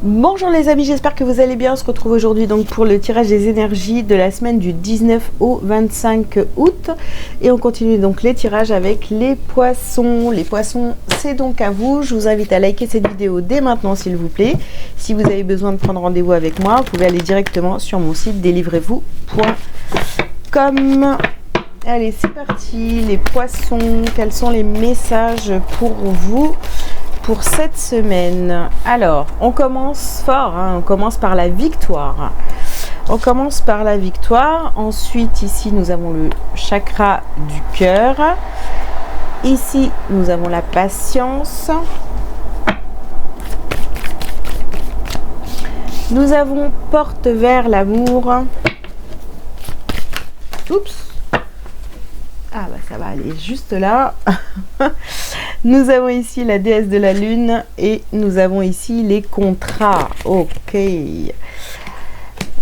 Bonjour les amis, j'espère que vous allez bien. On se retrouve aujourd'hui donc pour le tirage des énergies de la semaine du 19 au 25 août. Et on continue donc les tirages avec les poissons. Les poissons, c'est donc à vous. Je vous invite à liker cette vidéo dès maintenant s'il vous plaît. Si vous avez besoin de prendre rendez-vous avec moi, vous pouvez aller directement sur mon site delivrez-vous.com. Allez, c'est parti. Les poissons, quels sont les messages pour vous pour cette semaine? Alors, on commence fort, hein, on commence par la victoire. On commence par la victoire. Ensuite, ici, nous avons le chakra du cœur. Ici, nous avons la patience. Nous avons porte vers l'amour. Oups. Ah bah ça va aller juste là. Nous avons ici la déesse de la lune et nous avons ici les contrats. Ok.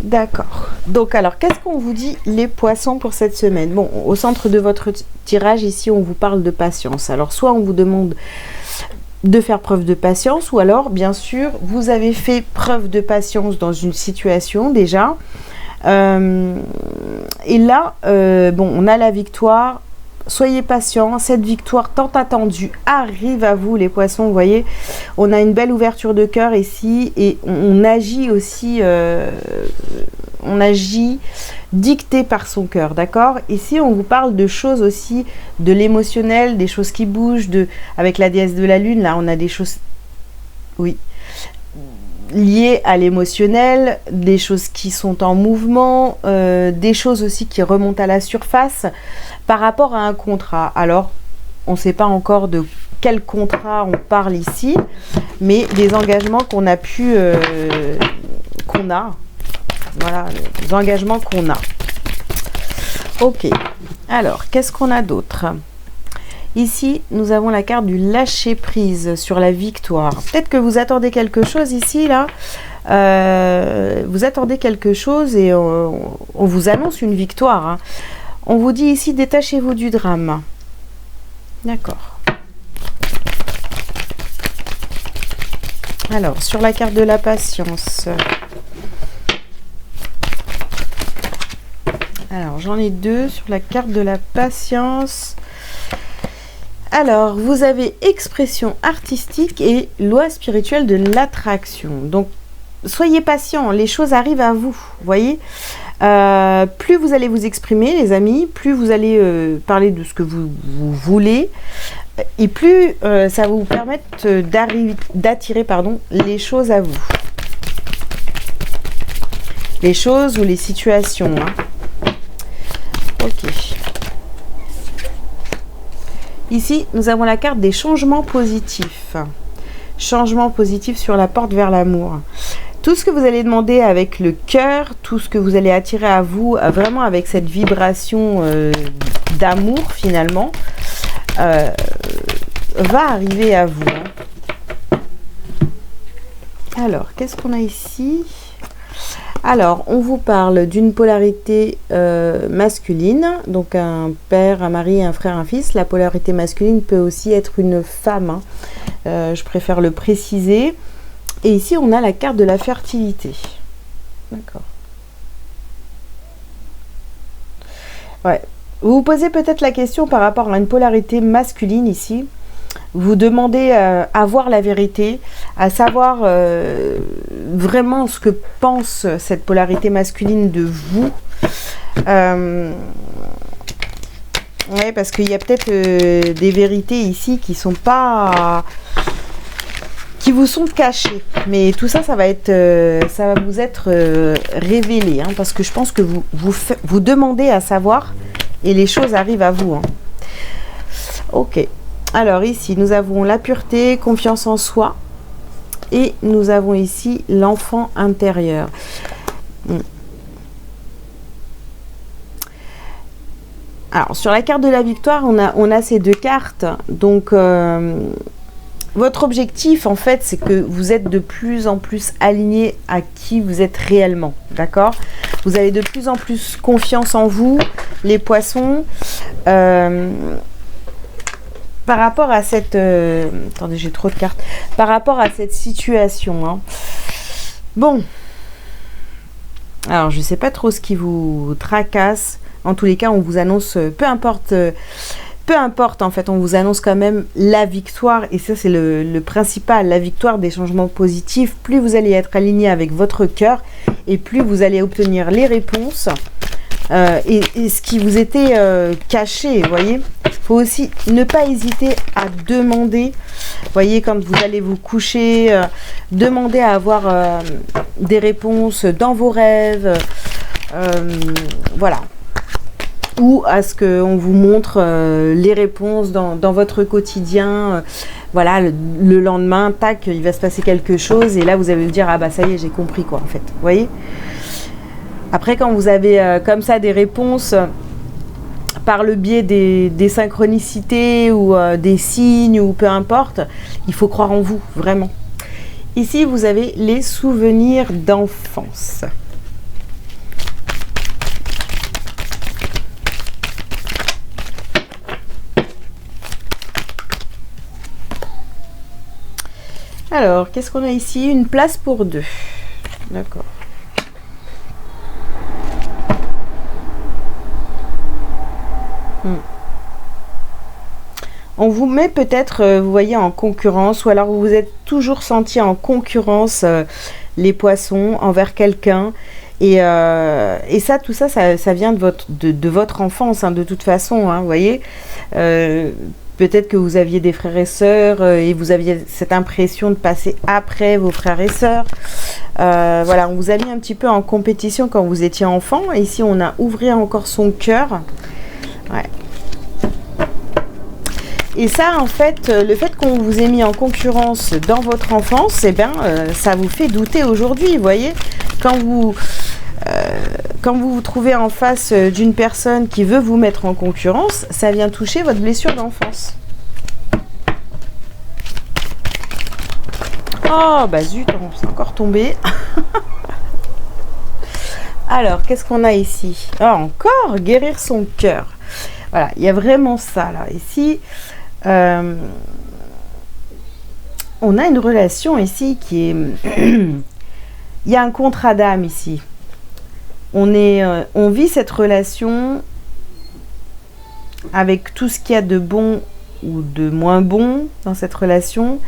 D'accord. Donc alors, qu'est-ce qu'on vous dit les poissons pour cette semaine? Bon, au centre de votre tirage ici, on vous parle de patience. Alors, soit on vous demande de faire preuve de patience, ou alors, bien sûr, vous avez fait preuve de patience dans une situation déjà. Et là, bon, on a la victoire. Soyez patients, cette victoire tant attendue arrive à vous les poissons. Vous voyez, on a une belle ouverture de cœur ici et on agit aussi, on agit dicté par son cœur, d'accord? Ici, on vous parle de choses aussi, de l'émotionnel, des choses qui bougent, avec la déesse de la lune, là, on a des choses, oui, liées à l'émotionnel, des choses qui sont en mouvement, des choses aussi qui remontent à la surface par rapport à un contrat. Alors, on ne sait pas encore de quel contrat on parle ici, mais des engagements qu'on a pu, voilà, les engagements qu'on a. Ok, alors, qu'est-ce qu'on a d'autre? Ici, nous avons la carte du lâcher-prise sur la victoire. Peut-être que vous attendez quelque chose ici, là. Vous attendez quelque chose et on vous annonce une victoire. Hein. On vous dit ici, détachez-vous du drame. D'accord. Alors, sur la carte de la patience. Alors, j'en ai deux sur la carte de la patience. Alors, vous avez expression artistique et loi spirituelle de l'attraction. Donc, soyez patient, les choses arrivent à vous, voyez. Plus vous allez vous exprimer, les amis, plus vous allez parler de ce que vous voulez, et plus ça va vous permettre d'attirer les choses à vous. Les choses ou les situations. Hein. Ok. Ici, nous avons la carte des changements positifs. Changements positifs sur la porte vers l'amour. Tout ce que vous allez demander avec le cœur, tout ce que vous allez attirer à vous, vraiment avec cette vibration d'amour finalement, va arriver à vous. Alors, qu'est-ce qu'on a ici ? Alors, on vous parle d'une polarité masculine, donc un père, un mari, un frère, un fils. La polarité masculine peut aussi être une femme, hein. Je préfère le préciser. Et ici, on a la carte de la fertilité. D'accord. Ouais. Vous vous posez peut-être la question par rapport à une polarité masculine ici. Vous demandez à voir la vérité, à savoir vraiment ce que pense cette polarité masculine de vous. Ouais, parce qu'il y a peut-être des vérités ici qui sont pas, qui vous sont cachées. Mais tout ça, ça va vous être révélé, hein, parce que je pense que vous demandez à savoir et les choses arrivent à vous. Hein. Ok. Alors ici, nous avons la pureté, confiance en soi. Et nous avons ici l'enfant intérieur. Alors, sur la carte de la victoire, on a ces deux cartes. Donc, votre objectif, en fait, c'est que vous êtes de plus en plus aligné à qui vous êtes réellement. D'accord ? Vous avez de plus en plus confiance en vous, les poissons. Par rapport à cette... attendez, j'ai trop de cartes. Par rapport à cette situation, hein, Bon. Alors, je ne sais pas trop ce qui vous tracasse. En tous les cas, on vous annonce, peu importe en fait, on vous annonce quand même la victoire. Et ça, c'est le principal, la victoire des changements positifs. Plus vous allez être aligné avec votre cœur et plus vous allez obtenir les réponses. Et ce qui vous était caché, vous voyez. Il faut aussi ne pas hésiter à demander, vous voyez, quand vous allez vous coucher, demandez à avoir des réponses dans vos rêves, voilà. Ou à ce qu'on vous montre les réponses dans votre quotidien. Voilà, le lendemain, tac, il va se passer quelque chose et là, vous allez vous dire, ah bah ça y est, j'ai compris quoi, en fait. Vous voyez ? Après, quand vous avez comme ça des réponses par le biais des synchronicités ou des signes ou peu importe, il faut croire en vous, vraiment. Ici, vous avez les souvenirs d'enfance. Alors, qu'est-ce qu'on a ici? Une place pour deux. D'accord. On vous met peut-être, vous voyez, en concurrence, ou alors vous vous êtes toujours senti en concurrence, les poissons, envers quelqu'un. Et ça, tout ça, ça vient de votre enfance, hein, de toute façon, hein, vous voyez. Peut-être que vous aviez des frères et sœurs et vous aviez cette impression de passer après vos frères et sœurs. Voilà, on vous a mis un petit peu en compétition quand vous étiez enfant. Et ici, on a ouvert encore son cœur. Ouais. Et ça, en fait, le fait qu'on vous ait mis en concurrence dans votre enfance, eh bien, ça vous fait douter aujourd'hui, vous voyez. Quand vous vous trouvez en face d'une personne qui veut vous mettre en concurrence, ça vient toucher votre blessure d'enfance. Oh, bah zut, c'est encore tombé. Alors, qu'est-ce qu'on a ici? Ah, encore, guérir son cœur. Voilà, il y a vraiment ça, là. Ici, on a une relation ici qui est... Il y a un contrat d'âme ici. On vit cette relation avec tout ce qu'il y a de bon ou de moins bon dans cette relation.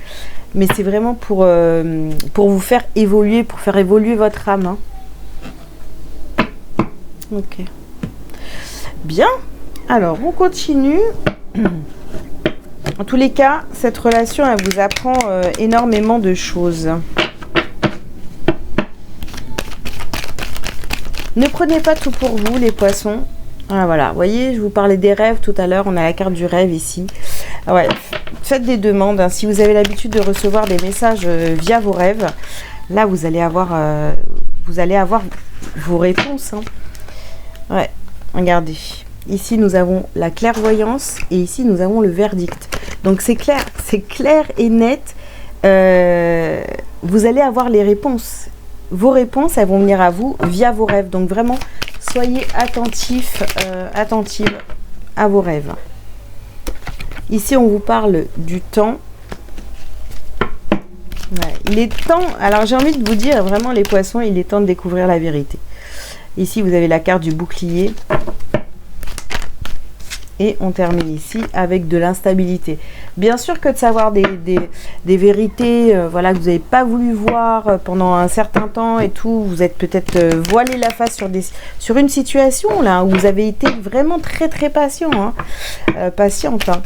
Mais c'est vraiment pour vous faire évoluer, pour faire évoluer votre âme. Hein. Ok. Bien. Alors, on continue. En tous les cas, cette relation, elle vous apprend énormément de choses. Ne prenez pas tout pour vous, les poissons. Ah, voilà, vous voyez, je vous parlais des rêves tout à l'heure. On a la carte du rêve ici. Ah, ouais. Faites des demandes. Hein. Si vous avez l'habitude de recevoir des messages via vos rêves, là, vous allez avoir vos réponses. Hein. Ouais, regardez. Ici, nous avons la clairvoyance et ici, nous avons le verdict. Donc, c'est clair et net. Vous allez avoir les réponses. Vos réponses, elles vont venir à vous via vos rêves. Donc, vraiment, soyez attentifs, attentives à vos rêves. Ici, on vous parle du temps. Ouais, il est temps, alors j'ai envie de vous dire, vraiment les poissons, il est temps de découvrir la vérité. Ici, vous avez la carte du bouclier. Et on termine ici avec de l'instabilité. Bien sûr que de savoir des vérités voilà, que vous n'avez pas voulu voir pendant un certain temps et tout, vous êtes peut-être voilé la face sur une situation là, où vous avez été vraiment très très patient, hein, patiente. Hein.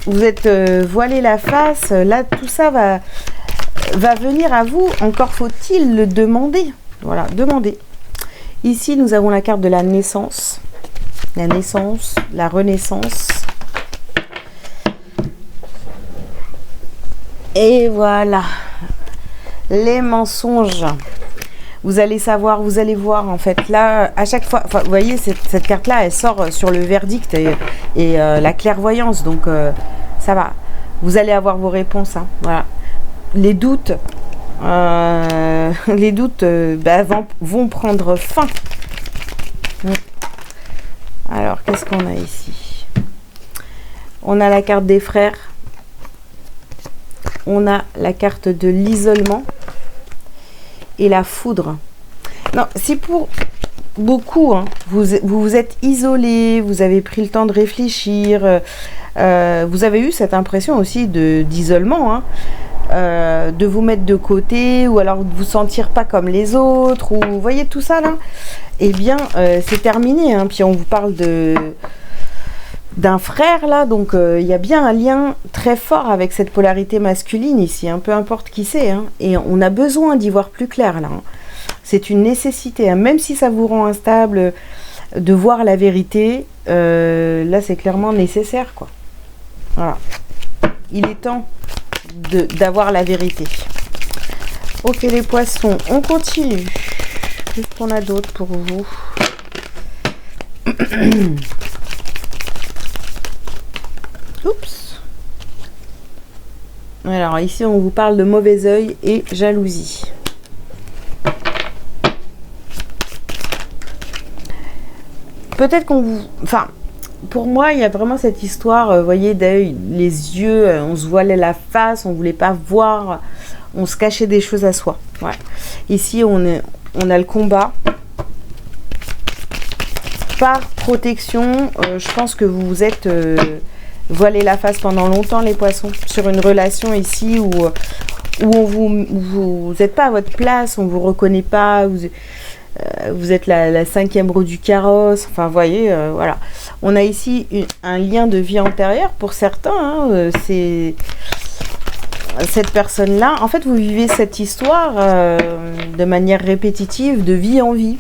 Vous êtes voilé la face, là tout ça va venir à vous, encore faut-il le demander. Voilà, demandez. Ici, nous avons la carte de la naissance. La naissance, la renaissance. Et voilà. Les mensonges. Vous allez savoir, vous allez voir en fait. Là, à chaque fois, vous voyez, cette carte-là, elle sort sur le verdict et la clairvoyance. Donc, ça va. Vous allez avoir vos réponses. Hein, voilà. Les doutes, vont prendre fin. Alors, qu'est-ce qu'on a ici? On a la carte des frères. On a la carte de l'isolement. et la foudre. Non, c'est pour beaucoup, hein. Vous êtes isolé, vous avez pris le temps de réfléchir, vous avez eu cette impression aussi d'isolement, hein, de vous mettre de côté, ou alors de vous sentir pas comme les autres, ou vous voyez tout ça là, eh bien c'est terminé, hein. Puis on vous parle d'un frère là, donc il y a bien un lien très fort avec cette polarité masculine ici, hein, peu importe qui c'est, hein, et on a besoin d'y voir plus clair là, hein. C'est une nécessité, hein, même si ça vous rend instable, de voir la vérité, là c'est clairement nécessaire, quoi. Voilà, il est temps d'avoir la vérité. Ok les poissons, on continue. Qu'est-ce qu'on a d'autre pour vous? Oups. Alors ici on vous parle de mauvais œil et jalousie. Peut-être qu'on vous... Enfin, pour moi, il y a vraiment cette histoire, vous voyez, d'œil, les yeux, on se voilait la face, on voulait pas voir, on se cachait des choses à soi. Ouais. Ici, on a le combat. Par protection, je pense que vous vous êtes voilé la face pendant longtemps, les poissons, sur une relation ici où vous n'êtes pas à votre place, on vous reconnaît pas, vous êtes la cinquième roue du carrosse, enfin vous voyez, voilà. On a ici un lien de vie antérieure pour certains, hein, c'est cette personne-là. En fait, vous vivez cette histoire de manière répétitive, de vie en vie.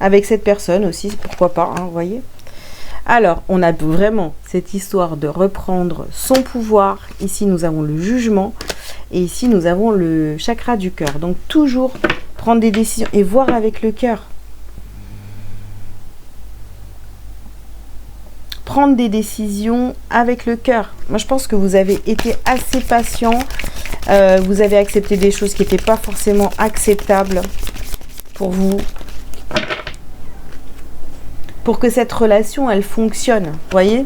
Avec cette personne aussi, pourquoi pas, hein, vous voyez. Alors, on a vraiment cette histoire de reprendre son pouvoir. Ici, nous avons le jugement. Et ici, nous avons le chakra du cœur. Donc, toujours prendre des décisions et voir avec le cœur. Prendre des décisions avec le cœur. Moi, je pense que vous avez été assez patient. Vous avez accepté des choses qui n'étaient pas forcément acceptables pour vous. Pour que cette relation, elle fonctionne. Vous voyez ?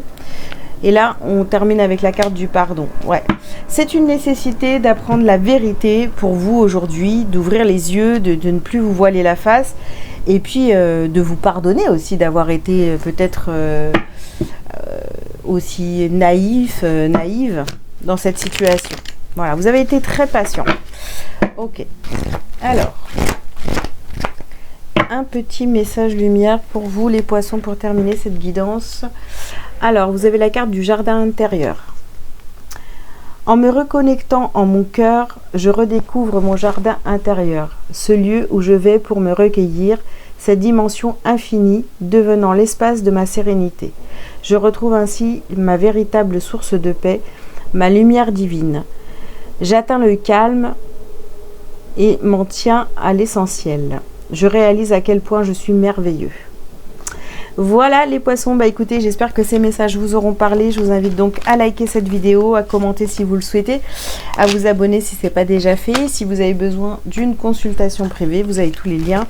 Et là, on termine avec la carte du pardon. Ouais. C'est une nécessité d'apprendre la vérité pour vous aujourd'hui, d'ouvrir les yeux, de ne plus vous voiler la face. Et puis, de vous pardonner aussi d'avoir été peut-être aussi naïve dans cette situation. Voilà, vous avez été très patient. Ok. Alors, un petit message lumière pour vous, les poissons, pour terminer cette guidance. Alors, vous avez la carte du jardin intérieur. En me reconnectant en mon cœur, je redécouvre mon jardin intérieur, ce lieu où je vais pour me recueillir, cette dimension infinie devenant l'espace de ma sérénité. Je retrouve ainsi ma véritable source de paix, ma lumière divine. J'atteins le calme et m'en tiens à l'essentiel. Je réalise à quel point je suis merveilleux. Voilà les poissons, bah écoutez, j'espère que ces messages vous auront parlé. Je vous invite donc à liker cette vidéo, à commenter si vous le souhaitez, à vous abonner si ce n'est pas déjà fait. Si vous avez besoin d'une consultation privée, vous avez tous les liens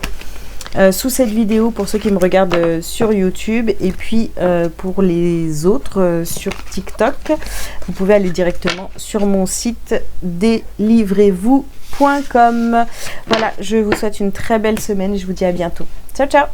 sous cette vidéo pour ceux qui me regardent sur YouTube, et puis pour les autres sur TikTok, vous pouvez aller directement sur mon site délivrez-vous.com. Voilà, je vous souhaite une très belle semaine et je vous dis à bientôt. Ciao ciao.